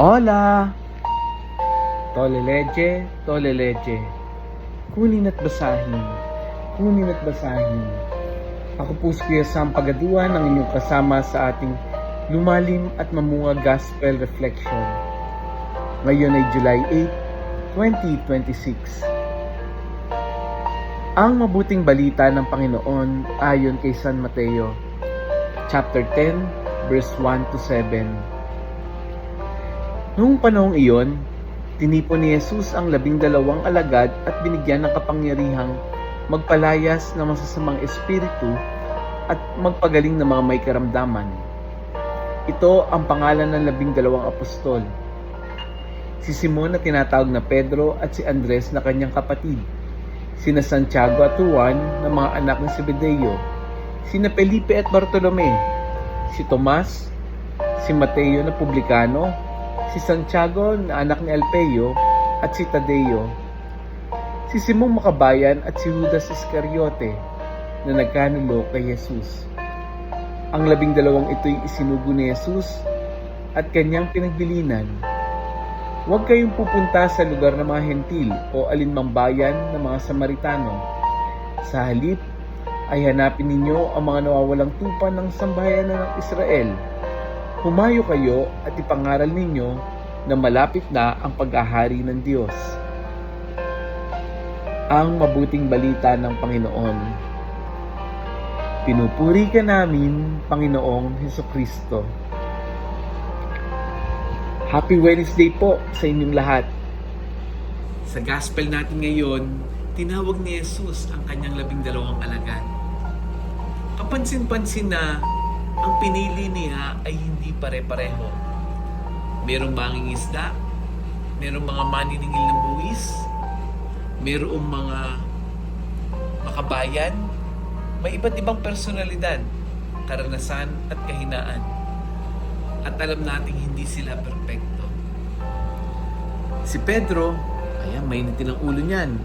Hola! Tole leche, tole leche. Kunin at basahin. Kunin at basahin. Ako po si Kuya Sam Pagaduan, ang inyong kasama sa ating lumalim at mamunga Gospel Reflection. Ngayon ay July 8, 2026. Ang mabuting balita ng Panginoon ayon kay San Mateo, chapter 10, verse 1 to 7. Noong panahong iyon, tinipon ni Jesus ang 12 alagad at binigyan ng kapangyarihang magpalayas ng masasamang espiritu at magpagaling ng mga may karamdaman. Ito ang pangalan ng 12 apostol. Si Simon na tinatawag na Pedro at si Andres na kanyang kapatid, sina Santiago at Juan na mga anak ng Zebedeo, sina Felipe at Bartolome, si Tomas, si Mateo na publikano, si Santiago na anak ni Alfeo at si Tadeo, si Simong Makabayan at si Judas Iscariote na nagkanulo kay Jesus. Ang 12 ito'y isinugo ni Jesus at kanyang pinagbilinan. Huwag kayong pupunta sa lugar ng mga hentil o alinmang bayan ng mga Samaritano. Sa halip ay hanapin ninyo ang mga nawawalang tupa ng sambahayan ng Israel. Humayo kayo at ipangaral ninyo na malapit na ang pag-ahari ng Diyos. Ang mabuting balita ng Panginoon. Pinupuri ka namin, Panginoong Hesukristo. Happy Wednesday po sa inyong lahat. Sa gospel natin ngayon, tinawag ni Jesus ang kanyang 12 alagad. Kapansin-pansin na ang pinili niya ay hindi pare-pareho. Merong mangingisda, merong mga maniningil ng buwis, merong mga makabayan, may iba't ibang personalidad, karanasan at kahinaan. At alam nating hindi sila perpekto. Si Pedro, ayan, mainitin ang ulo niyan.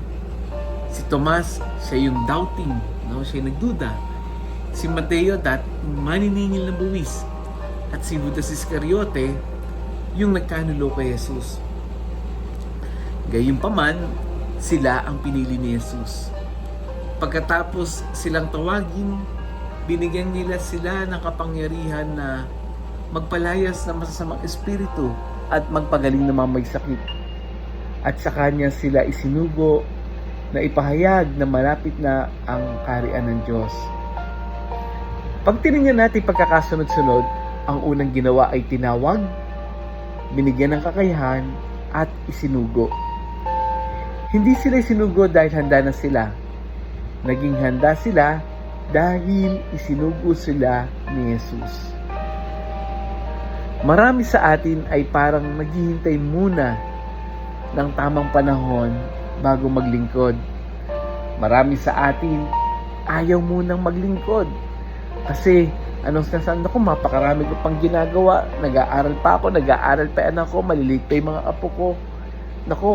Si Tomas, siya yung doubting, no? Siya yung nagduda. Si Mateo, maniningil ng buwis. At si Judas Iscariote, yung nagkanulo kay Jesus. Gayunpaman, sila ang pinili ni Jesus. Pagkatapos silang tawagin, binigyan nila sila ng kapangyarihan na magpalayas ng masasamang espiritu at magpagaling ng mga may sakit. At sa kanya sila isinugo na ipahayag na malapit na ang kaharian ng Diyos. Pag tinignan natin pagkakasunod-sunod, ang unang ginawa ay tinawag, binigyan ng kakayahan, at isinugo. Hindi sila isinugo dahil handa na sila. Naging handa sila dahil isinugo sila ni Jesus. Marami sa atin ay parang naghihintay muna ng tamang panahon bago maglingkod. Marami sa atin ayaw munang maglingkod. Kasi anong sinasabi ko, mapakarami ko pang ginagawa. Nag-aaral pa ako, nag-aaral pa anak ko, maliliit pa yung mga apo ko. Nako,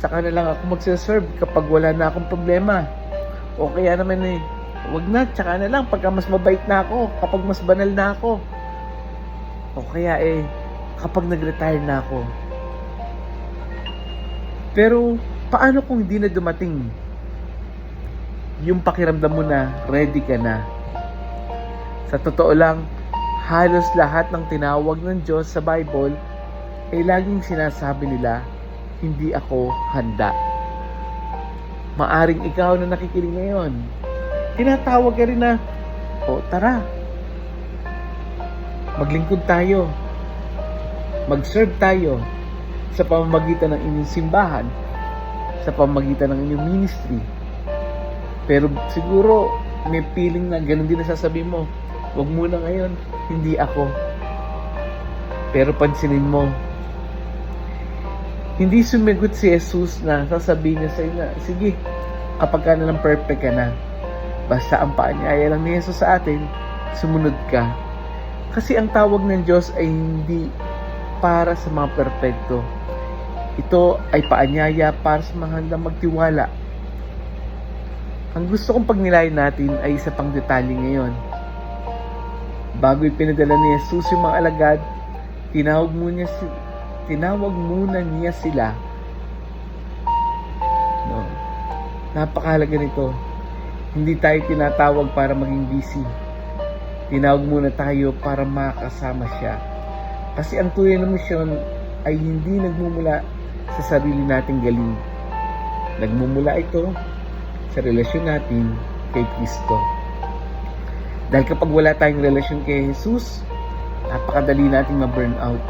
saka na lang ako magsaserve kapag wala na akong problema. O kaya naman wag na, tsaka na lang pagka mas mabait na ako, kapag mas banal na ako. O kaya kapag nag-retire na ako. Pero paano kung hindi na dumating yung pakiramdam mo na ready ka na? Sa totoo lang, halos lahat ng tinawag ng Diyos sa Bible ay laging sinasabi nila, hindi ako handa. Maaring ikaw na nakikinig ngayon, tinatawag ka rin na, tara, maglingkod tayo, mag-serve tayo sa pamamagitan ng inyong simbahan, sa pamamagitan ng inyong ministry. Pero siguro may feeling na ganun din na sasabihin mo, wag muna ngayon, hindi ako. Pero pansinin mo, hindi sumigot si Jesus na sasabihin niya sa iyo na, sige, kapag ka na lang perfect ka na, basta ang paanyaya lang ni Jesus sa atin, sumunod ka. Kasi ang tawag ng Diyos ay hindi para sa mga perpekto. Ito ay paanyaya para sa mga handang magtiwala. Ang gusto kong pagnilayan natin ay isa pang detalye ngayon. Bago ipinadala ni Jesus yung mga alagad, tinawag muna tinawag muna niya sila. No. Napakahalaga nito. Hindi tayo tinatawag para maging busy. Tinawag muna tayo para makasama siya. Kasi ang tunay na misyon ay hindi nagmumula sa sarili nating galing. Nagmumula ito sa relasyon natin kay Kristo. Dahil kapag wala tayong relasyon kay Jesus, napakadali nating ma-burnout.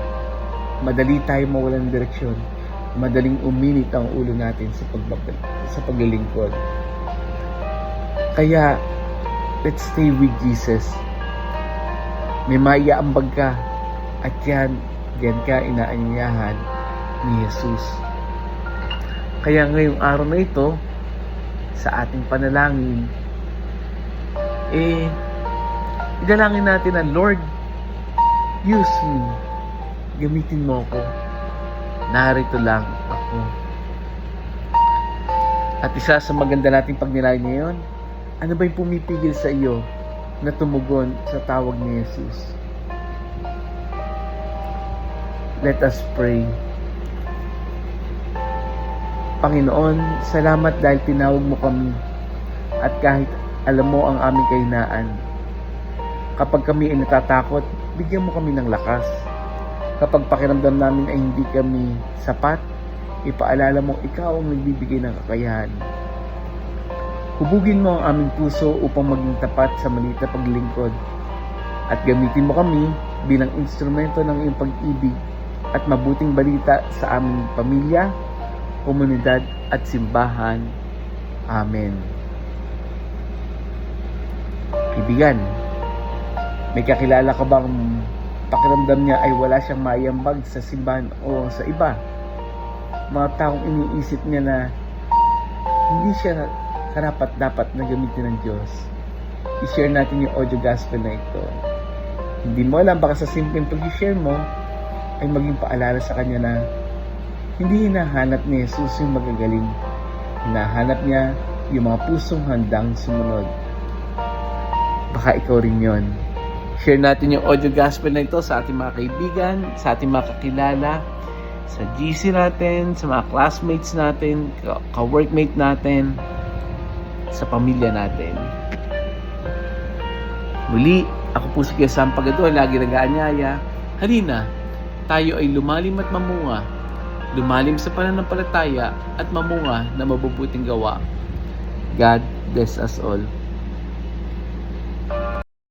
Madali tayong mawalan ng direksyon. Madaling uminit ang ulo natin sa paglilingkod. Kaya, let's stay with Jesus. May maiaambag ka at yan ka inaanyayahan ni Jesus. Kaya ngayong araw na ito, sa ating panalangin, idalangin natin na, Lord, use me. Gamitin mo ako. Narito lang ako. At isa sa maganda nating pagnilayan ngayon, ano ba yung pumipigil sa iyo na tumugon sa tawag ni Jesus? Let us pray. Panginoon, salamat dahil tinawag mo kami at kahit alam mo ang aming kahinaan. Kapag kami ay natatakot, bigyan mo kami ng lakas. Kapag pakiramdam namin ay hindi kami sapat, ipaalala mo ikaw ang nagbibigay ng kakayahan. Hubugin mo ang aming puso upang maging tapat sa maliit na paglilingkod. At gamitin mo kami bilang instrumento ng iyong pag-ibig at mabuting balita sa aming pamilya, komunidad at simbahan. Amen. Kaibigan, may kakilala ka bang pakiramdam niya ay wala siyang maiambag sa simbahan o sa iba? Mga taong iniisip niya na hindi siya karapat-dapat na gamitin ng Diyos. I-share natin yung audio gospel na ito. Hindi mo alam, baka sa simpleng pag-share mo ay maging paalala sa kanya na hindi hinahanap ni Jesus yung magagaling. Hinahanap niya yung mga pusong handang sumunod. Baka ikaw rin yon. Share natin yung audio gospel na ito sa ating mga kaibigan, sa ating mga kakilala, sa GC natin, sa mga classmates natin, ka-workmate natin, sa pamilya natin. Muli, ako po si Kuya Sam Pagado, lagi nag-aanyaya. Halina, tayo ay lumalim at mamunga. Lumalim sa pananampalataya at mamunga na mabubuting gawa. God bless us all.